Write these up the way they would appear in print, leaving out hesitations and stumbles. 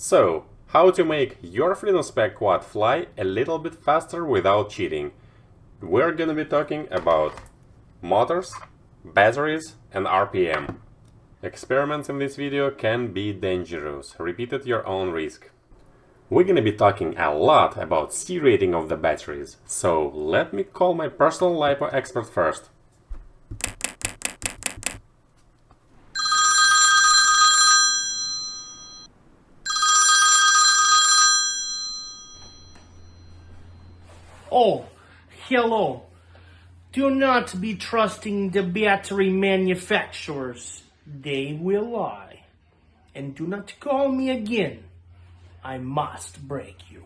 So, how to make your Freedom Spec quad fly a little bit faster without cheating. We're gonna be talking about motors, batteries and RPM. Experiments in this video can be dangerous, repeat at your own risk. We're gonna be talking a lot about C rating of the batteries, so let me call my personal LiPo expert first. Oh, hello. Do not be trusting the battery manufacturers. They will lie. And do not call me again. I must break you.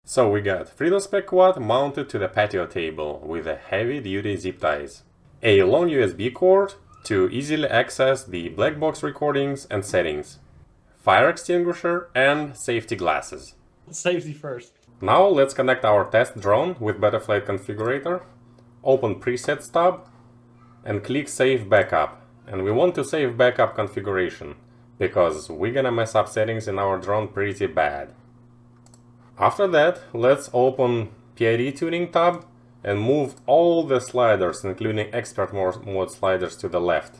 So we got Freedom Spec quad mounted to the patio table with a heavy-duty zip ties, a long USB cord to easily access the BlackBox recordings and settings, fire extinguisher and safety glasses. Safety first. Now let's connect our test drone with Betaflight configurator, open presets tab and click Save Backup. And we want to save backup configuration, because we're gonna mess up settings in our drone pretty bad. After that, let's open PID tuning tab and move all the sliders, including expert mode sliders, to the left.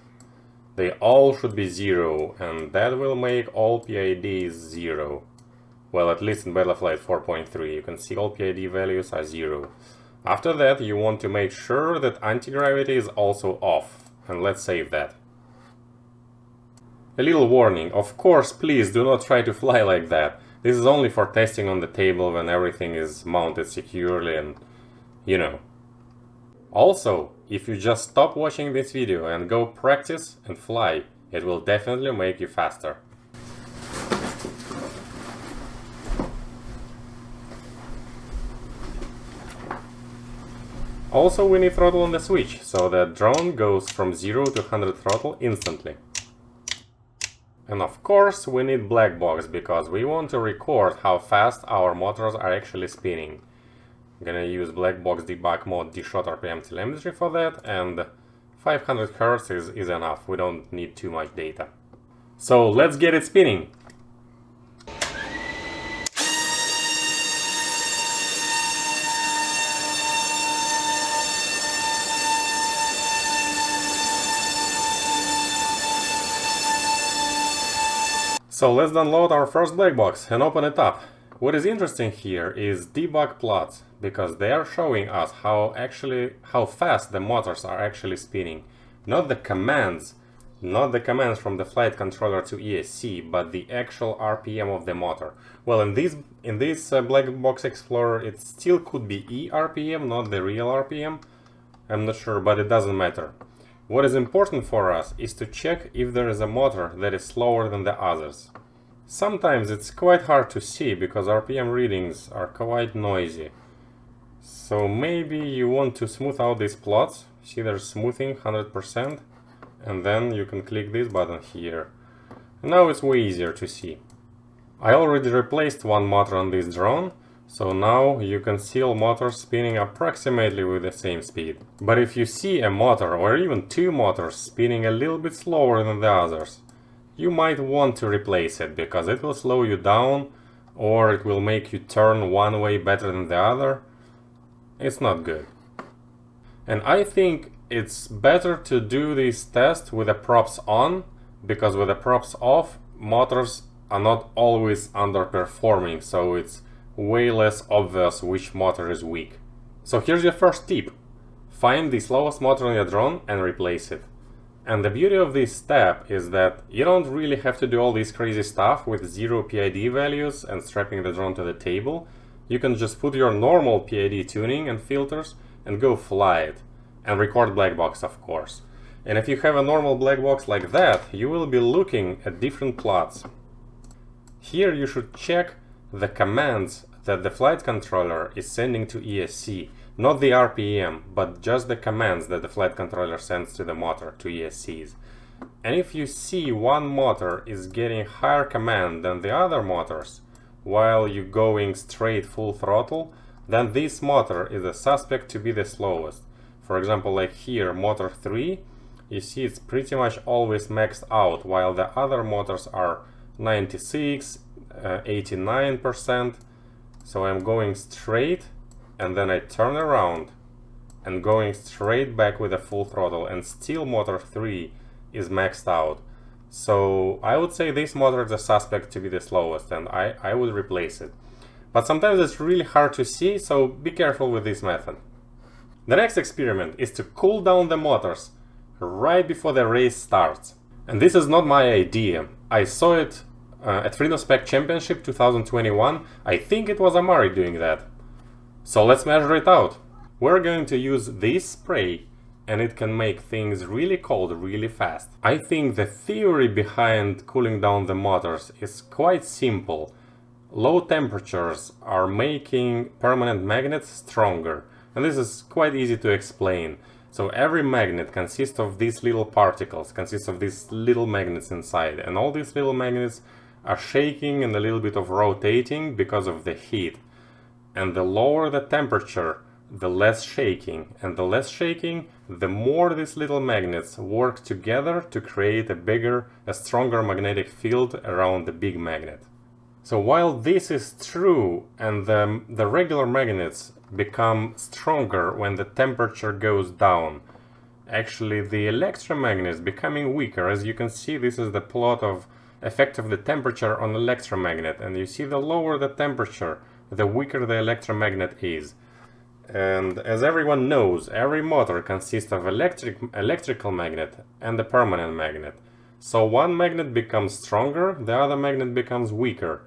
They all should be 0, and that will make all PIDs 0. Well, at least in Betaflight 4.3, you can see all PID values are 0. After that, you want to make sure that anti-gravity is also off, and let's save that. A little warning, of course, please do not try to fly like that. This is only for testing on the table when everything is mounted securely and, you know. Also, if you just stop watching this video and go practice and fly, it will definitely make you faster. Also, we need throttle on the switch, so that drone goes from 0 to 100 throttle instantly. And of course, we need BlackBox, because we want to record how fast our motors are actually spinning. I'm gonna use BlackBox debug mode D-shot RPM telemetry for that, and 500 Hz is enough, we don't need too much data. So let's get it spinning! So let's download our first BlackBox and open it up. What is interesting here is debug plots, because they are showing us how fast the motors are actually spinning. Not the commands from the flight controller to ESC, but the actual RPM of the motor. Well, in this BlackBox Explorer, it still could be E RPM, not the real RPM. I'm not sure, but it doesn't matter. What is important for us is to check if there is a motor that is slower than the others. Sometimes it's quite hard to see because RPM readings are quite noisy. So maybe you want to smooth out these plots. See, there's smoothing 100%, and then you can click this button here. Now it's way easier to see. I already replaced one motor on this drone, so now you can see all motors spinning approximately with the same speed. But if you see a motor or even two motors spinning a little bit slower than the others, you might want to replace it, because it will slow you down or it will make you turn one way better than the other. It's not good. And I think it's better to do this test with the props on, because with the props off, motors are not always underperforming, so it's way less obvious which motor is weak. So here's your first tip. Find the slowest motor on your drone and replace it. And the beauty of this step is that you don't really have to do all this crazy stuff with 0 PID values and strapping the drone to the table. You can just put your normal PID tuning and filters and go fly it. And record BlackBox, of course. And if you have a normal BlackBox like that, you will be looking at different plots. Here you should check the commands that the flight controller is sending to ESC, not the RPM, but just the commands that the flight controller sends to the motor, to ESCs. And if you see one motor is getting higher command than the other motors, while you're going straight full throttle, then this motor is a suspect to be the slowest. For example, like here, motor 3 you see it's pretty much always maxed out, while the other motors are 96, 89%. So I'm going straight and then I turn around and going straight back with a full throttle, and still motor 3 is maxed out. So I would say this motor is a suspect to be the slowest, and I would replace it. But sometimes it's really hard to see, so be careful with this method. The next experiment is to cool down the motors right before the race starts. And this is not my idea. I saw it at Spec Championship 2021. I think it was Amari doing that. So let's measure it out. We're going to use this spray, and it can make things really cold really fast. I think the theory behind cooling down the motors is quite simple. Low temperatures are making permanent magnets stronger, and this is quite easy to explain. So every magnet consists of these little particles, consists of these little magnets inside, and all these little magnets are shaking and a little bit of rotating because of the heat. And the lower the temperature, the less shaking, and the less shaking, the more these little magnets work together to create a stronger magnetic field around the big magnet. So while this is true, and the regular magnets become stronger when the temperature goes down, actually the electromagnets becoming weaker. As you can see, this is the plot of effect of the temperature on electromagnet, and you see the lower the temperature, the weaker the electromagnet is. And as everyone knows, every motor consists of electrical magnet and a permanent magnet. So one magnet becomes stronger, the other magnet becomes weaker.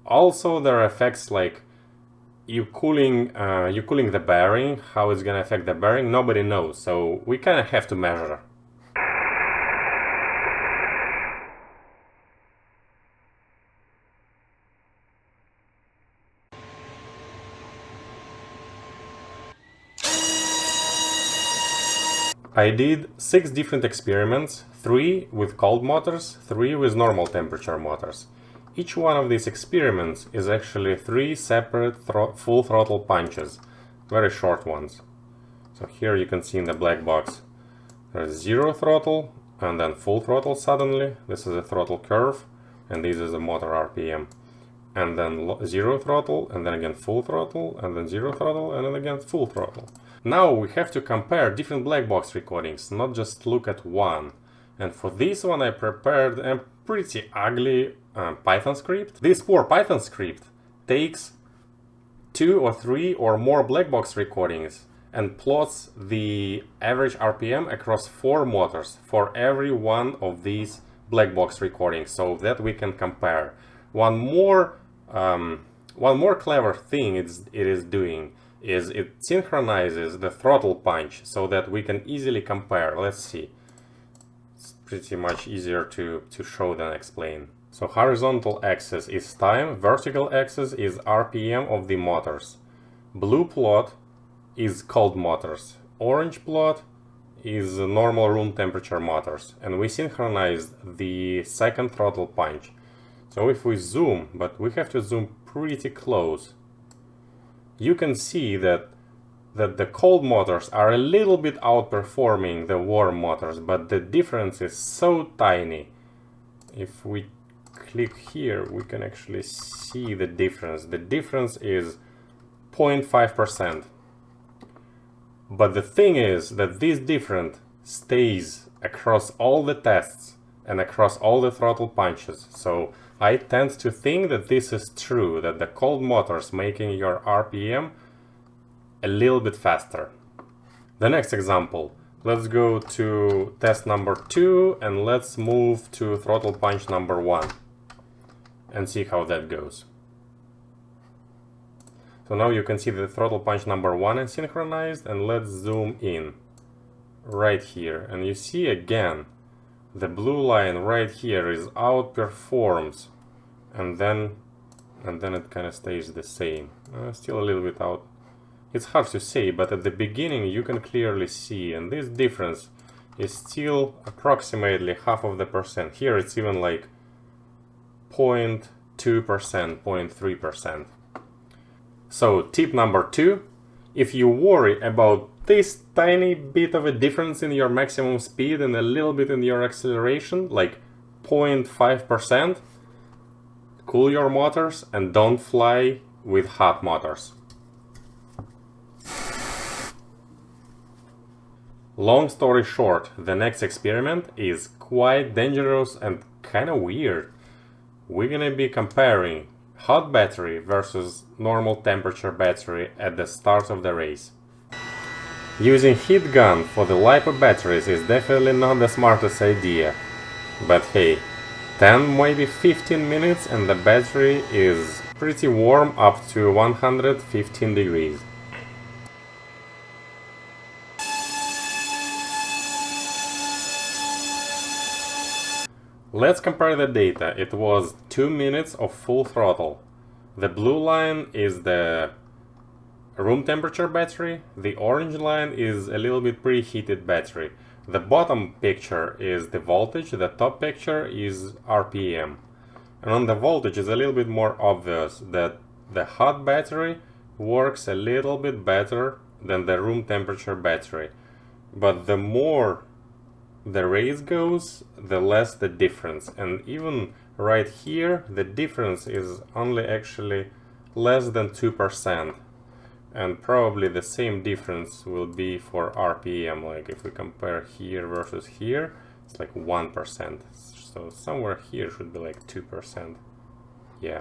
Also, there are effects like you cooling the bearing. How it's gonna affect the bearing, nobody knows. So we kind of have to measure. I did 6 different experiments, 3 with cold motors, 3 with normal temperature motors. Each one of these experiments is actually 3 separate full throttle punches, very short ones. So here you can see in the black box, there's 0 throttle and then full throttle suddenly. This is a throttle curve, and this is a motor RPM. And then 0 throttle, and then again full throttle, and then 0 throttle, and then again full throttle. Now we have to compare different black box recordings, not just look at one. And for this one I prepared a pretty ugly Python script. This poor Python script takes 2 or 3 or more black box recordings and plots the average RPM across 4 motors for every one of these black box recordings, so that we can compare. One more clever thing it is doing is it synchronizes the throttle punch so that we can easily compare. Let's see. It's pretty much easier to show than explain. So horizontal axis is time, vertical axis is RPM of the motors. Blue plot is cold motors. Orange plot is normal room temperature motors. And we synchronized the second throttle punch. So if we zoom, but we have to zoom pretty close, you can see that the cold motors are a little bit outperforming the warm motors, but the difference is so tiny. If we click here, we can actually see the difference. The difference is 0.5%. But the thing is that this difference stays across all the tests and across all the throttle punches. So I tend to think that this is true, that the cold motors making your RPM a little bit faster. The next example, let's go to test number 2 and let's move to throttle punch number 1 and see how that goes. So now you can see the throttle punch number 1 is synchronized, and let's zoom in right here, and you see again the blue line right here is outperforms, and then it kind of stays the same. Still a little bit out. It's hard to say, but at the beginning you can clearly see, and this difference is still approximately half of the percent. Here it's even like 0.2%, 0.3%. So tip number 2, if you worry about this tiny bit of a difference in your maximum speed and a little bit in your acceleration, like 0.5%, cool your motors and don't fly with hot motors. Long story short, the next experiment is quite dangerous and kind of weird. We're gonna be comparing hot battery versus normal temperature battery at the start of the race. Using heat gun for the LiPo batteries is definitely not the smartest idea, but hey, 10 maybe 15 minutes and the battery is pretty warm up to 115 degrees. Let's compare the data. It was 2 minutes of full throttle. The blue line is the room temperature battery, the orange line is a little bit preheated battery. The bottom picture is the voltage, the top picture is RPM. And on the voltage it's a little bit more obvious that the hot battery works a little bit better than the room temperature battery. But the more the race goes, the less the difference. And even right here, the difference is only actually less than 2%. And probably the same difference will be for RPM. Like if we compare here versus here, it's like 1%. So somewhere here should be like 2%. Yeah.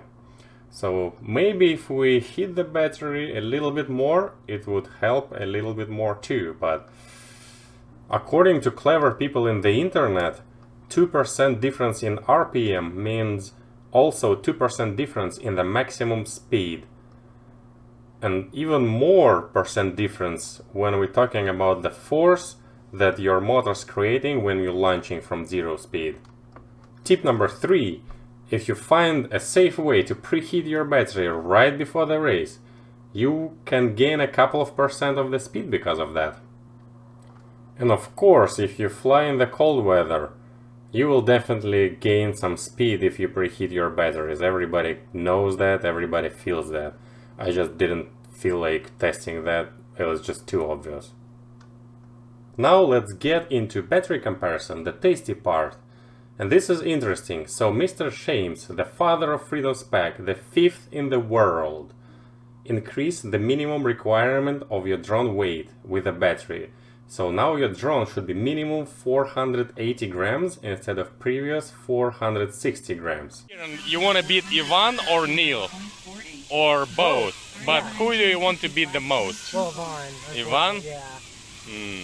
So maybe if we heat the battery a little bit more, it would help a little bit more too. But according to clever people in the internet, 2% difference in RPM means also 2% difference in the maximum speed. And even more percent difference when we're talking about the force that your motor's creating when you're launching from zero speed. Tip number 3. If you find a safe way to preheat your battery right before the race, you can gain a couple of percent of the speed because of that. And of course, if you fly in the cold weather, you will definitely gain some speed if you preheat your batteries. Everybody knows that, everybody feels that. I just didn't feel like testing that, it was just too obvious. Now let's get into battery comparison, the tasty part. And this is interesting. So Mr. Shames, the father of Freedom Spec, the 5th in the world, increased the minimum requirement of your drone weight with a battery. So now your drone should be minimum 480 grams instead of previous 460 grams. You want to beat Ivan or Neil? Or both? But who do you want to beat the most? Well, Ivan. Ivan? Yeah.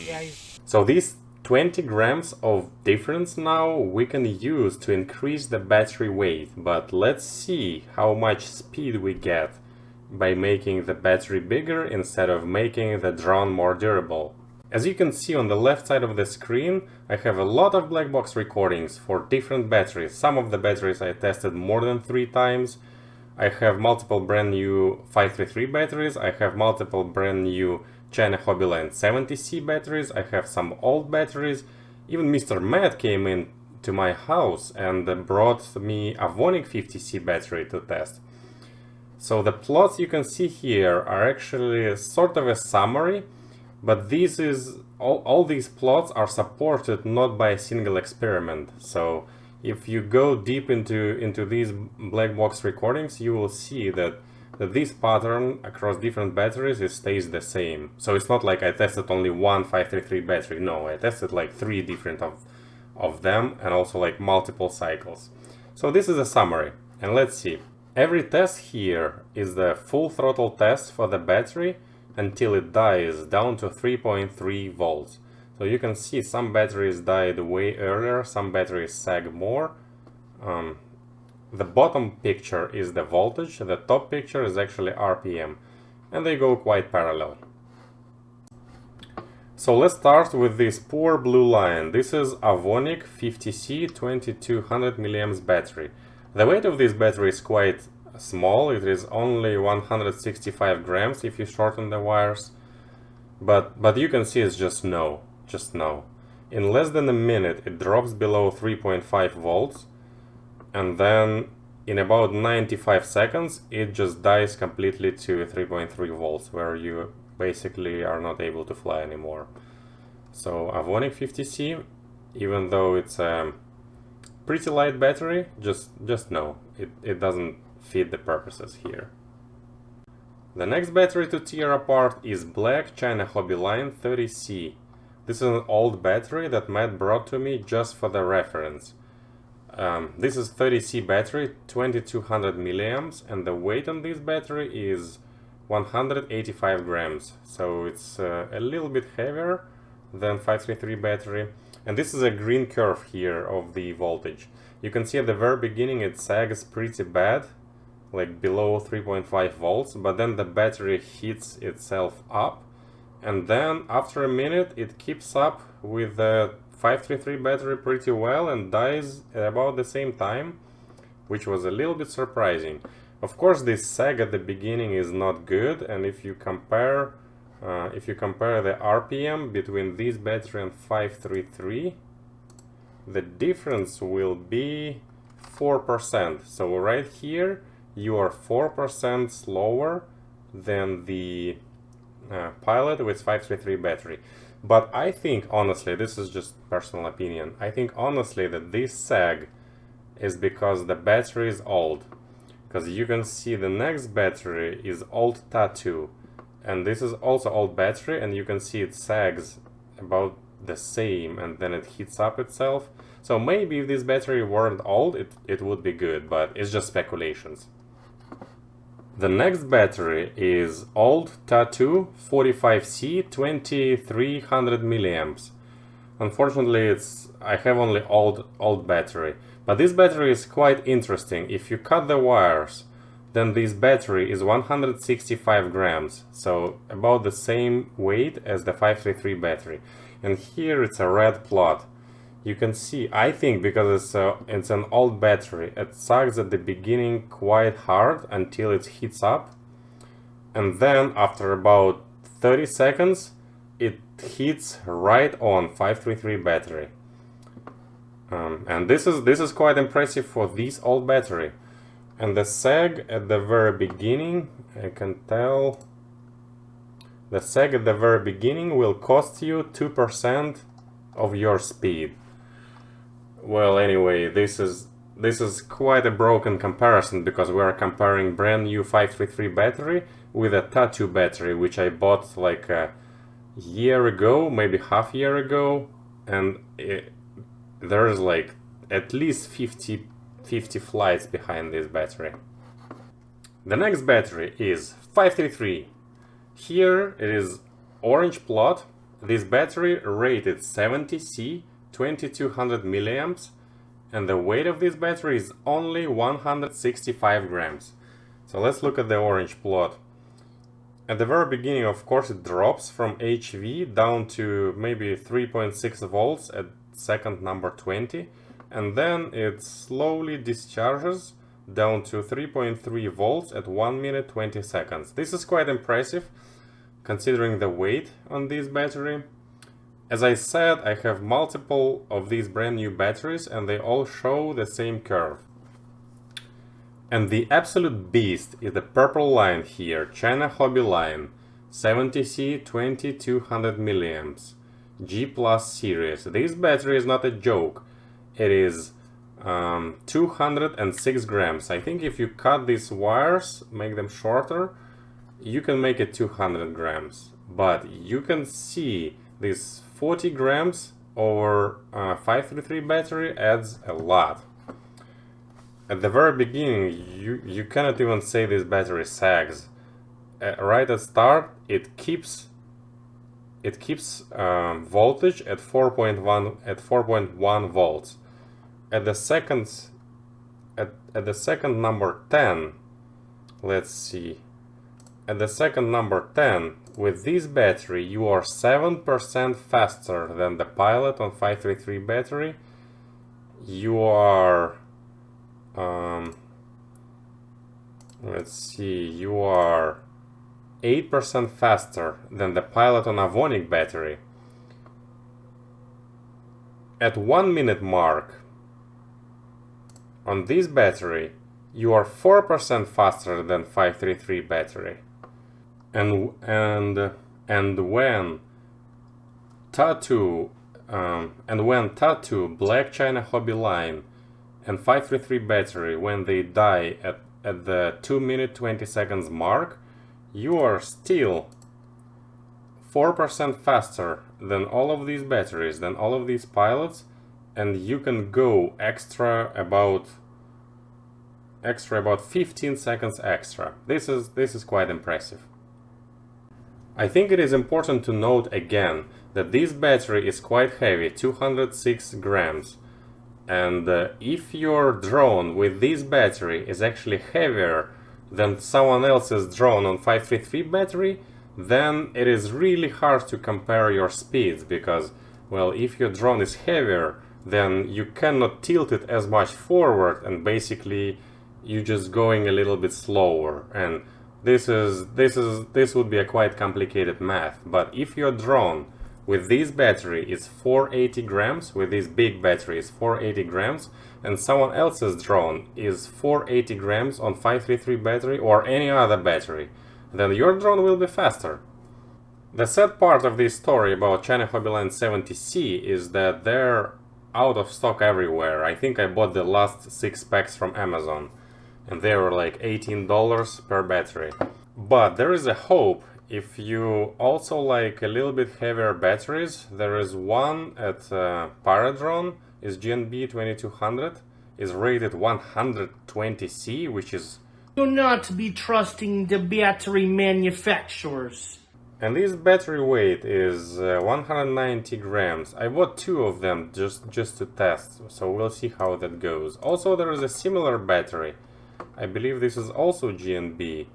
Yeah, So these 20 grams of difference now we can use to increase the battery weight. But let's see how much speed we get by making the battery bigger instead of making the drone more durable. As you can see on the left side of the screen, I have a lot of BlackBox recordings for different batteries. Some of the batteries I tested more than 3 times. I have multiple brand new 533 batteries. I have multiple brand new China Hobbyland 70C batteries. I have some old batteries. Even Mr. Matt came in to my house and brought me a Vonic 50C battery to test. So the plots you can see here are actually sort of a summary. But this is all these plots are supported not by a single experiment. So if you go deep into these BlackBox recordings, you will see that this pattern across different batteries it stays the same. So it's not like I tested only one 533 battery. No, I tested like 3 different of them and also like multiple cycles. So this is a summary. And let's see. Every test here is the full throttle test for the battery until it dies down to 3.3 volts. So you can see some batteries died way earlier, some batteries sag more. The bottom picture is the voltage, the top picture is actually RPM, and they go quite parallel. So let's start with this poor blue line. This is a Vonic 50C 2200 mAh battery. The weight of this battery is quite small, it is only 165 grams if you shorten the wires, but you can see it's just no. In less than a minute it drops below 3.5 volts and then in about 95 seconds it just dies completely to 3.3 volts where you basically are not able to fly anymore. So Avonic 50C, even though it's a pretty light battery, just no, it doesn't fit the purposes here. The next battery to tear apart is Black China Hobby Line 30C. This is an old battery that Matt brought to me just for the reference. This is 30C battery, 2200 milliamps, and the weight on this battery is 185 grams. So it's a little bit heavier than 533 battery. And this is a green curve here of the voltage. You can see at the very beginning it sags pretty bad, like below 3.5 volts, but then the battery heats itself up, and then after a minute it keeps up with the 533 battery pretty well and dies at about the same time, which was a little bit surprising. Of course, this sag at the beginning is not good, and if you compare the RPM between this battery and 533, the difference will be 4%. So right here you are 4% slower than the Pilot with 533 battery. But I think, honestly, this is just personal opinion, I think honestly that this sag is because the battery is old. Because you can see the next battery is old tattoo, and this is also old battery, and you can see it sags about the same and then it heats up itself. So maybe if this battery weren't old, it would be good, but it's just speculations. The next battery is old Tattoo 45C 2300 milliamps. Unfortunately, I have only old battery, but this battery is quite interesting. If you cut the wires, then this battery is 165 grams, so about the same weight as the 533 battery. And here it's a red plot. You can see, I think because it's an old battery, it sags at the beginning quite hard until it heats up, and then after about 30 seconds it hits right on 533 battery. And this is quite impressive for this old battery. And the sag at the very beginning, I can tell, the sag at the very beginning will cost you 2% of your speed. Well, anyway, this is quite a broken comparison, because we are comparing brand new 533 battery with a Tattoo battery, which I bought like a year ago, maybe half year ago, and there's like at least 50 flights behind this battery. The next battery is 533. Here it is orange plot. This battery rated 70C 2200 milliamps, and the weight of this battery is only 165 grams. So let's look at the orange plot. At the very beginning, of course, it drops from HV down to maybe 3.6 volts at second number 20, and then it slowly discharges down to 3.3 volts at 1 minute 20 seconds. This is quite impressive considering the weight on this battery. As I said, I have multiple of these brand new batteries and they all show the same curve. And the absolute beast is the purple line here, China Hobby Line, 70C 2200 milliamps, G Plus series. This battery is not a joke. It is 206 grams. I think if you cut these wires, make them shorter, you can make it 200 grams. But you can see this 40 grams over 533 battery adds a lot. At the very beginning, you cannot even say this battery sags. Right at start, it keeps voltage at 4.1 volts. At the second number 10, let's see. At the second number 10, with this battery, you are 7% faster than the Pilot on 533 battery. You are, let's see, you are 8% faster than the Pilot on Avonic battery. At 1 minute mark, on this battery, you are 4% faster than 533 battery. And And when Tattoo, Black China Hobby Line, and 533 battery, when they die at the 2 minute 20 seconds mark, you are still 4% faster than all of these batteries, than all of these pilots, and you can go extra about 15 seconds extra. This is quite impressive. I think it is important to note again that this battery is quite heavy, 206 grams. And if your drone with this battery is actually heavier than someone else's drone on 533 battery, then it is really hard to compare your speeds, because, well, if your drone is heavier, then you cannot tilt it as much forward, and basically you're just going a little bit slower, and this would be a quite complicated math. But if your drone with this battery is 480 grams, with this big battery is 480 grams, and someone else's drone is 480 grams on 533 battery or any other battery, then your drone will be faster. The sad part of this story about China Hobbyline 70C is that they're out of stock everywhere. I think I bought the last 6 packs from Amazon, and they were like $18 per battery. But there is a hope. If you also like a little bit heavier batteries, there is one at Paradrone, is GNB 2200, is rated 120C, which is... Do not be trusting the battery manufacturers. And this battery weight is 190 grams. I bought 2 of them just to test, so we'll see how that goes. Also, there is a similar battery. I believe this is also GNB,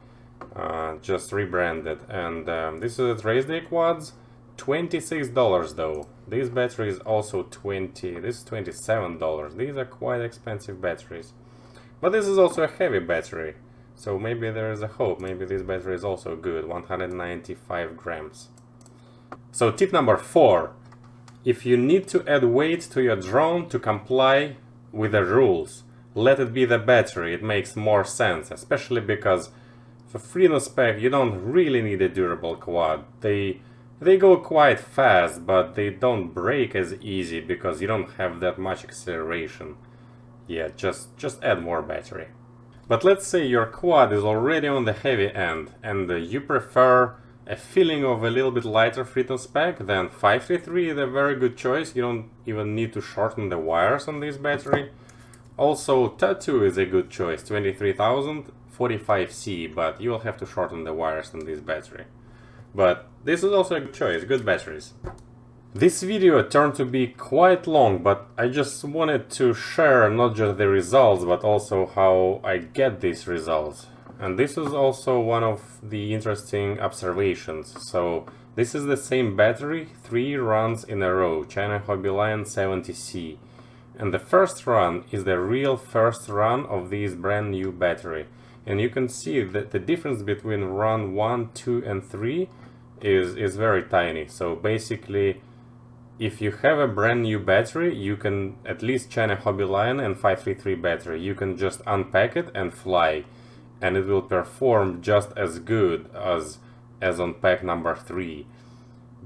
just rebranded, and this is at Race Day Quads, $26 though. This battery is also this is $27. These are quite expensive batteries. But this is also a heavy battery, so maybe there is a hope. Maybe this battery is also good, 195 grams. So tip number 4. If you need to add weight to your drone to comply with the rules, let it be the battery. It makes more sense, especially because for Freedom Spec you don't really need a durable quad. They go quite fast, but they don't break as easy because you don't have that much acceleration. Yeah, just add more battery. But let's say your quad is already on the heavy end and you prefer a feeling of a little bit lighter Freedom Spec, then 533 is a very good choice. You don't even need to shorten the wires on this battery. Also, Tattoo is a good choice, 23,000, 45C, but you will have to shorten the wires on this battery. But this is also a good choice, good batteries. This video turned to be quite long, but I just wanted to share not just the results, but also how I get these results. And this is also one of the interesting observations. So this is the same battery, 3 runs in a row, China Hobbyline 70C. And the first run is the real first run of this brand new battery. And you can see that the difference between run 1, 2 and 3 is very tiny. So basically, if you have a brand new battery, you can, at least China Hobbyline and 533 battery, you can just unpack it and fly. And it will perform just as good as on pack number 3.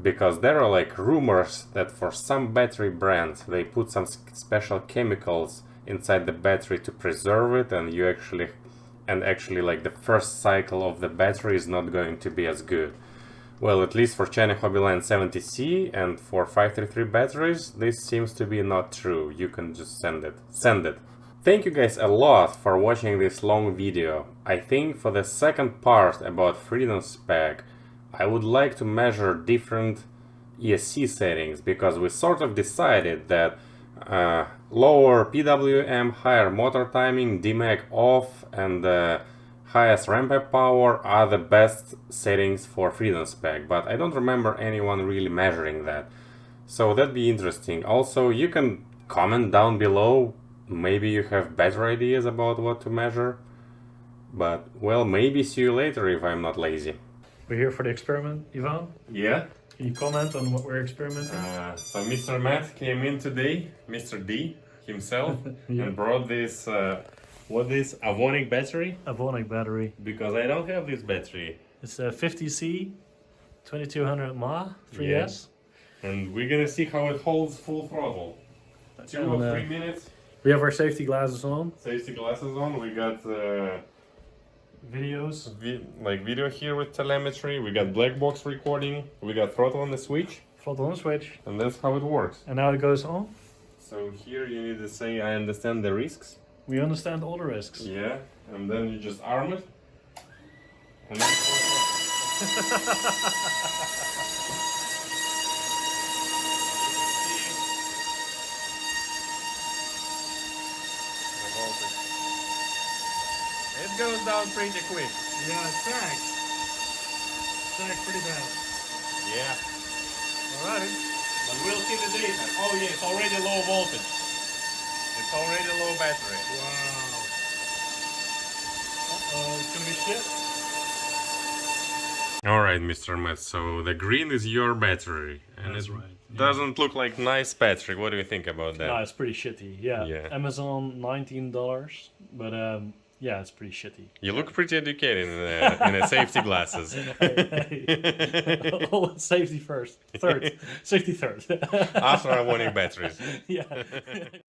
Because there are like rumors that for some battery brands they put some special chemicals inside the battery to preserve it, and actually like the first cycle of the battery is not going to be as good. Well, at least for China Hobbyline 70C and for 533 batteries, this seems to be not true. You can just send it. Thank you guys a lot for watching this long video. I think for the second part about Freedom Spec, I would like to measure different ESC settings, because we sort of decided that lower PWM, higher motor timing, DMAG off, and highest ramp-up power are the best settings for Freedom Spec, but I don't remember anyone really measuring that. So that'd be interesting. Also, you can comment down below, maybe you have better ideas about what to measure. But, well, maybe see you later if I'm not lazy. We're here for the experiment, Ivan. Yeah. Can you comment on what we're experimenting? So Mr. Matt came in today, Mr. D himself, and brought this, Avonic battery? Avonic battery. Because I don't have this battery. It's a 50C 2200 mAh, 3S. And we're gonna see how it holds full throttle. 2 or 3 minutes. We have our safety glasses on. Safety glasses on. We got Videos. video here with telemetry. We got BlackBox recording. We got throttle on the switch. Throttle on switch. And that's how it works. And now it goes on. So here you need to say, I understand the risks. We understand all the risks. Yeah. And then you just arm it. And then it goes down pretty quick. Yeah, it's sagged. Sagged pretty bad. Yeah. Alright. But we'll see the data. Oh yeah, it's already low voltage. It's already low battery. Wow. Uh-oh, it's gonna be shit. Alright, Mr. Matt, so the green is your battery. And That's it right. doesn't look like nice battery. What do you think about that? No, it's pretty shitty. Yeah. Yeah. Amazon $19, but yeah, it's pretty shitty. You look pretty educated in the safety glasses. Oh, safety first. Third. Safety third. After I'm warning batteries. Yeah.